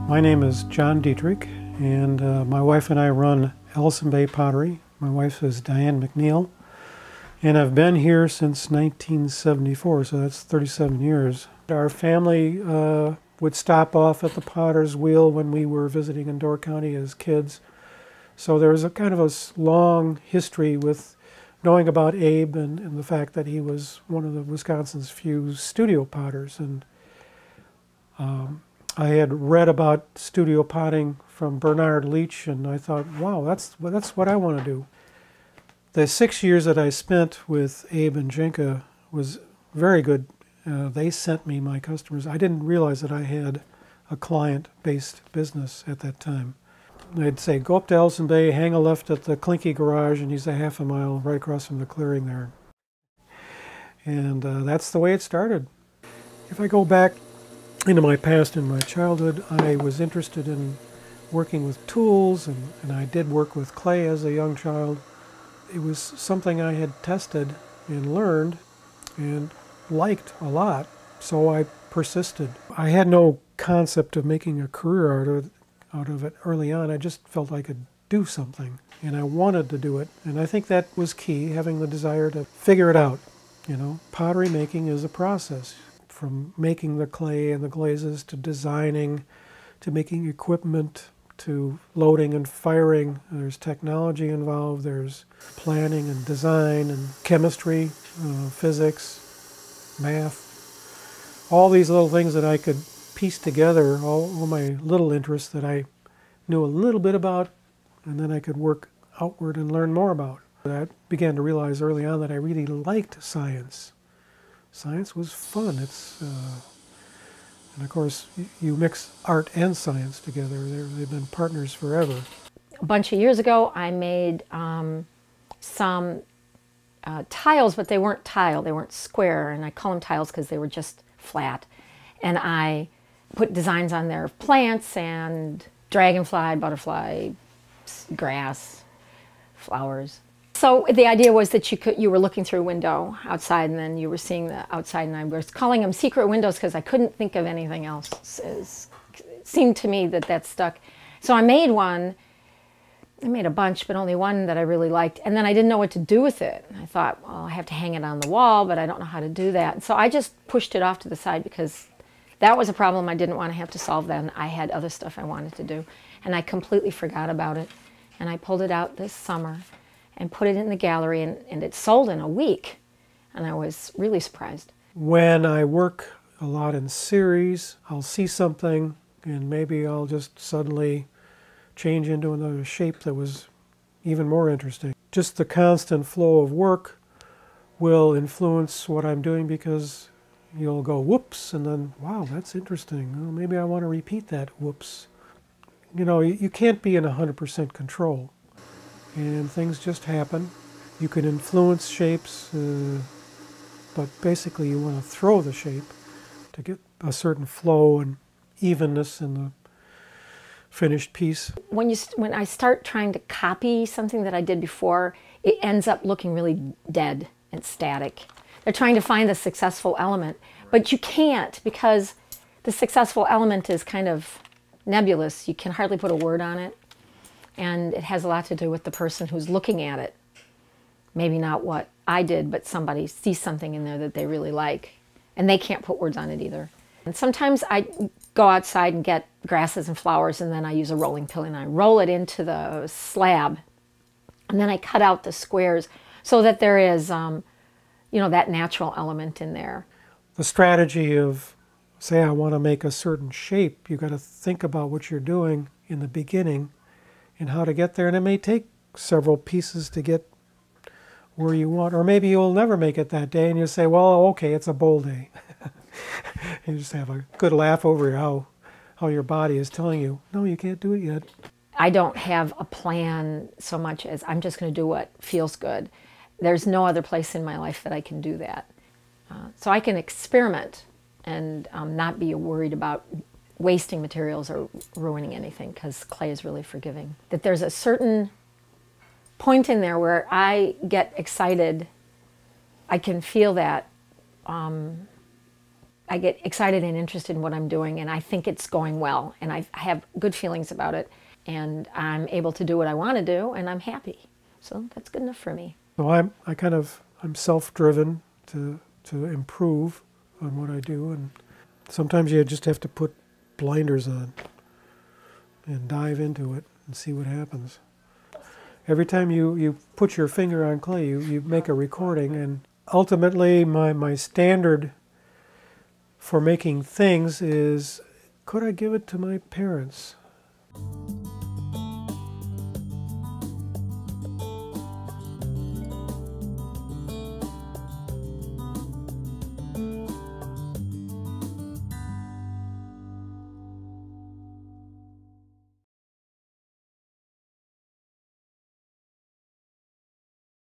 My name is John Dietrich, and my wife and I run Ellison Pottery. My wife is Diane McNeil, and I've been here since 1974, so that's 37 years. Our family would stop off at the Potter's Wheel when we were visiting in Door County as kids. So there was a kind of a long history with knowing about Abe and the fact that he was one of the Wisconsin's few studio potters. And I had read about studio potting from Bernard Leach, and I thought, wow, that's what I want to do. The 6 years that I spent with Abe and Jinka was very good. They sent me my customers. I didn't realize that I had a client-based business at that time. They'd say, go up to Ellison Bay, hang a left at the Clinky Garage, and he's a half a mile right across from the clearing there. And that's the way it started. If I go back into my past and my childhood, I was interested in working with tools, and I did work with clay as a young child. It was something I had tested and learned and liked a lot, so I persisted. I had no concept of making a career out of it early on. I just felt I could do something, and I wanted to do it. And I think that was key, having the desire to figure it out. You know, pottery making is a process. From making the clay and the glazes to designing, to making equipment, to loading and firing. There's technology involved, there's planning and design and chemistry, physics, math. All these little things that I could piece together, all my little interests that I knew a little bit about, and then I could work outward and learn more about. I began to realize early on that I really liked science. Science was fun. And of course, you mix art and science together. They've been partners forever. A bunch of years ago, I made some tiles, but they weren't tile, they weren't square, and I call them tiles because they were just flat. And I put designs on there of plants and dragonfly, butterfly, grass, flowers. So the idea was that you were looking through a window outside, and then you were seeing the outside, and I was calling them secret windows because I couldn't think of anything else. It seemed to me that stuck. So I made one. I made a bunch, but only one that I really liked, and then I didn't know what to do with it. I thought, well, I have to hang it on the wall, but I don't know how to do that. So I just pushed it off to the side because that was a problem I didn't want to have to solve then. I had other stuff I wanted to do, and I completely forgot about it. And I pulled it out this summer and put it in the gallery, and it sold in a week, and I was really surprised. When I work a lot in series, I'll see something, and maybe I'll just suddenly change into another shape that was even more interesting. Just the constant flow of work will influence what I'm doing, because you'll go whoops, and then wow, that's interesting. Well, maybe I want to repeat that whoops. You know, you can't be in 100% control. And things just happen. You can influence shapes, but basically you want to throw the shape to get a certain flow and evenness in the finished piece. When I start trying to copy something that I did before, it ends up looking really dead and static. They're trying to find the successful element, but you can't, because the successful element is kind of nebulous. You can hardly put a word on it. And it has a lot to do with the person who's looking at it. Maybe not what I did, but somebody sees something in there that they really like. And they can't put words on it either. And sometimes I go outside and get grasses and flowers, and then I use a rolling pin and I roll it into the slab. And then I cut out the squares so that there is, you know, that natural element in there. The strategy of, say I want to make a certain shape, you've got to think about what you're doing in the beginning and how to get there, and it may take several pieces to get where you want, or maybe you'll never make it that day, and you say, well, okay, it's a bowl day. You just have a good laugh over how your body is telling you, no, you can't do it yet. I don't have a plan so much as I'm just going to do what feels good. There's no other place in my life that I can do that. So I can experiment and not be worried about wasting materials or ruining anything, because clay is really forgiving. That there's a certain point in there where I get excited. I can feel that I get excited and interested in what I'm doing, and I think it's going well, and I have good feelings about it, and I'm able to do what I want to do, and I'm happy. So that's good enough for me. So I'm self-driven to improve on what I do, and sometimes you just have to put blinders on and dive into it and see what happens. Every time you put your finger on clay, you make a recording, and ultimately my standard for making things is, could I give it to my parents?